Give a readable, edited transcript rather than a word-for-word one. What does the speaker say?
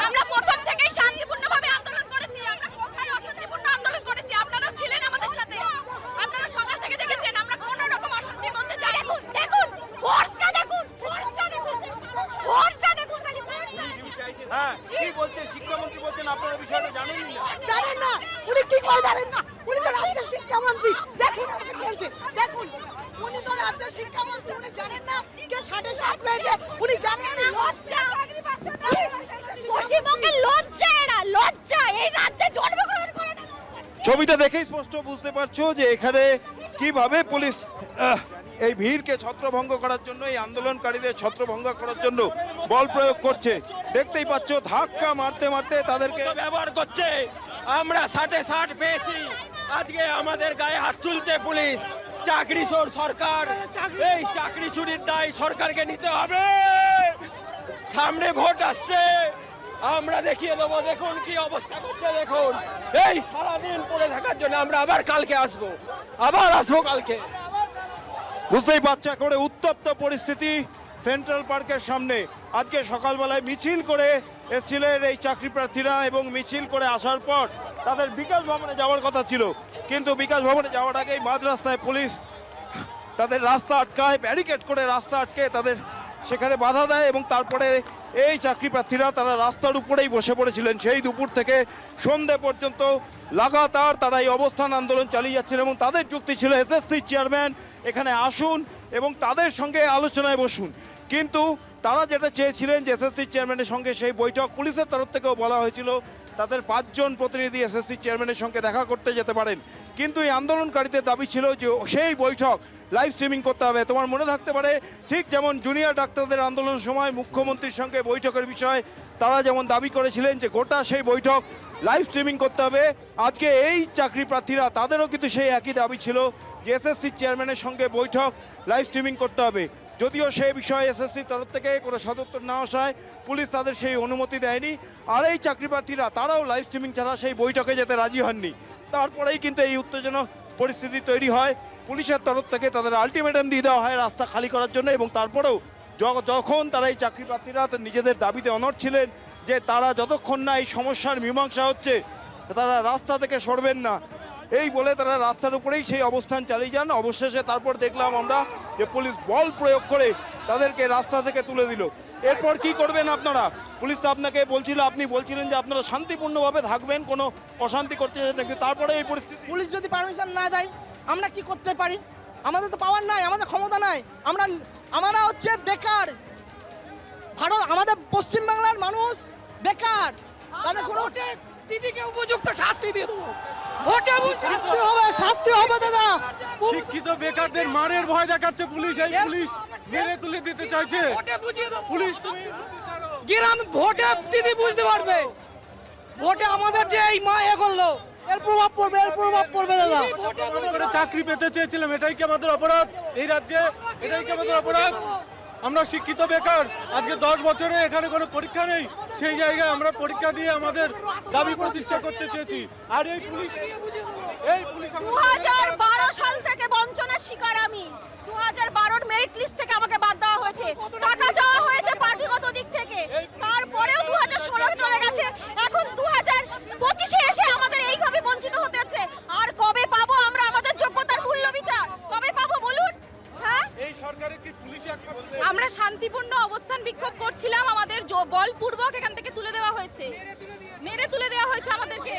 আমরা প্রথম থেকেই শান্তিপূর্ণভাবে আন্দোলন করেছি। আমরা কোথায় অশান্তিপূর্ণ আন্দোলন করেছি? আপনারা ছিলেন আমাদের সাথে। আপনারা সকাল থেকে দেখেছেন আমরা কোনো রকম অশান্তির মধ্যে যাই। দেখুন ফোর্সটা দেখুন, ফোর্সটা দেখুন, ফোর্সটা দেখুন, খালি ফোর্সটা দেখুন। হ্যাঁ, কি বলছে শিক্ষামন্ত্রী? বলছেন আপনারা বিষয়টা জানেন না। জানেন না, উনি কি করে জানেন না? উনি তো রাজ্যের শিক্ষামন্ত্রী। দেখুন আপনি কি বলছে, দেখুন উনি তো রাজ্যের শিক্ষামন্ত্রী। উনি জানেন না কে 60 পেয়েছে? উনি জানেন না? লজ্জা, পশ্চিমবঙ্গের লজ্জা, এরা লজ্জা, এই রাজ্যে জন্মগ্রহণ করে না। ছবিটা দেখেই স্পষ্ট বুঝতে পারছো যে এখানে কিভাবে পুলিশ এই ভিড়কে ছত্রভঙ্গ করার জন্য, এই আন্দোলনকারীদের ছত্রভঙ্গ করার জন্য বল প্রয়োগ করছে। দেখতেই পাচ্ছ ধাক্কা মারতে মারতে তাদেরকে ব্যবহার করছে। আমরা 60 পেয়েছি, আজকে আমাদের গায়ে হাত তুলছে পুলিশ। চাকরি চোর সরকার, এই চাকরি চুরির দায় সরকারকে নিতে হবে। সামনে ভোট আসছে, আমরা দেখিয়ে দেবো। দেখুন কি অবস্থা করছে, দেখুন। এই সারাদিন পড়ে থাকার জন্য আমরা আবার কালকে আসবো, কালকে। বুঝতেই পারছো একেবারে উত্তপ্ত পরিস্থিতি সেন্ট্রাল পার্কের সামনে। আজকে সকালবেলায় মিছিল করে এসেছিলেন এই চাকরি প্রার্থীরা এবং মিছিল করে আসার পর তাদের বিকাশ ভবনে যাওয়ার কথা ছিল, কিন্তু বিকাশ ভবনে যাওয়ার আগেই মাঝ রাস্তায় পুলিশ তাদের রাস্তা আটকায়, ব্যারিকেড করে রাস্তা আটকে তাদের সেখানে বাধা দেয় এবং তারপরে এই চাকরি প্রার্থীরা তারা রাস্তার উপরেই বসে পড়েছিলেন। সেই দুপুর থেকে সন্ধে পর্যন্ত লাগাতার তারা এই অবস্থান আন্দোলন চালিয়ে যাচ্ছেন এবং তাদের যুক্তি ছিল এসএসসি চেয়ারম্যান এখানে আসুন এবং তাদের সঙ্গে আলোচনায় বসুন। কিন্তু তারা যেটা চেয়েছিলেন যে এসএসসি চেয়ারম্যানের সঙ্গে সেই বৈঠক, পুলিশের তরফ থেকেও বলা হয়েছিল তাদের 5 জন প্রতিনিধি এসএসসি চেয়ারম্যানের সঙ্গে দেখা করতে যেতে পারেন, কিন্তু এই আন্দোলনকারীদের দাবি ছিল যে সেই বৈঠক লাইভ স্ট্রিমিং করতে হবে। তোমার মনে থাকতে পারে ঠিক যেমন জুনিয়র ডাক্তারদের আন্দোলনের সময় মুখ্যমন্ত্রীর সঙ্গে বৈঠকের বিষয়ে তারা যেমন দাবি করেছিলেন যে গোটা সেই বৈঠক লাইভ স্ট্রিমিং করতে হবে, আজকে এই চাকরি প্রার্থীরা তাদেরও কিন্তু সেই একই দাবি ছিল যে এসএসসি চেয়ারম্যানের সঙ্গে বৈঠক লাইভ স্ট্রিমিং করতে হবে। যদিও সেই বিষয়ে এসএসসির তরফ থেকে কোনো সদুত্তর না আসায় পুলিশ তাদের সেই অনুমতি দেয়নি, আর এই চাকরি প্রার্থীরা তারাও লাইভ স্ট্রিমিং ছাড়া সেই বৈঠকে যেতে রাজি হননি। তারপরেই কিন্তু এই উত্তেজনক পরিস্থিতি তৈরি হয়। পুলিশের তরফ থেকে তাদের আলটিমেটাম দিয়ে দেওয়া হয় রাস্তা খালি করার জন্য, এবং তারপরেও যখন তারা এই চাকরি প্রার্থীরা নিজেদের দাবিতে অনড় ছিলেন যে তারা যতক্ষণ না এই সমস্যার মীমাংসা হচ্ছে তারা রাস্তা থেকে সরবেন না, এই বলে তারা রাস্তার উপরেই সেই অবস্থান চালিয়ে যান। অবশেষে তারপর দেখলাম আমরা যে পুলিশ বল প্রয়োগ করে তাদেরকে রাস্তা থেকে তুলে দিল। এরপর কি করবেন আপনারা? পুলিশ তো আপনাকে বলছিল, আপনি বলছিলেন যে আপনারা শান্তিপূর্ণভাবে থাকবেন, কোনো অশান্তি করতে চান না, কিন্তু তারপরে এই পরিস্থিতি। পুলিশ যদি পারমিশন না দেয় আমরা কি করতে পারি? আমাদের তো পাওয়ার নাই, আমাদের ক্ষমতা নাই। আমরা হচ্ছে বেকার। ভারত, আমাদের পশ্চিমবাংলার মানুষ বেকার। তাদের কোনো দিদিকে উপযুক্ত শাস্তি দিয়ে দেবো। শাস্তি হবে দাদা। শিক্ষিত বেকারদের মারের ভয় দেখাচ্ছে পুলিশ। এই পুলিশ মেরে তুলে দিতে চাইছে। পুলিশ গ্রাম ভোটে দিদি বুঝতে পারবে, ভোটে আমাদের যে এই মা এ করলো এর প্রভাব পড়বে, এর প্রভাব পড়বে দাদা। চাকরি পেতে চেয়েছিলাম, এটাই কি আমাদের অপরাধ? এই রাজ্যে এটাই কি আমাদের অপরাধ? আমরা শিক্ষিত বেকার, আজকে 10 বছরে এখানে কোনো পরীক্ষা নেই, সেই জায়গায় আমরা পরীক্ষা দিয়ে আমাদের দাবি প্রতিষ্ঠা করতে চেয়েছি। আর এই পুলিশ 2012 সাল থেকে বঞ্চনার শিকার আমি। 2012 মেরিট লিস্ট থেকে আমাকে বাদ দেওয়া হয়েছে, টাকা চাওয়া হয়েছে পার্টিগত দিক থেকে, তারপরেও 2016 চলে গেছে, এখন 2025-এ এসে আমাদের এইভাবে বঞ্চিত হতে হচ্ছে। আর কবে পাবো আমরা আমাদের যোগ্যতার মূল্য বিচার? কবে পাবো বলুন? হ্যাঁ, এই সরকারের কি পুলিশই একমাত্র? আমরা শান্তিপূর্ণ অবস্থান বিক্ষোভ করছিলাম, আমাদের বলপূর্বক এখান থেকে তুলে দেওয়া হয়েছে, মেরে তুলে দেওয়া হয়েছে আমাদেরকে।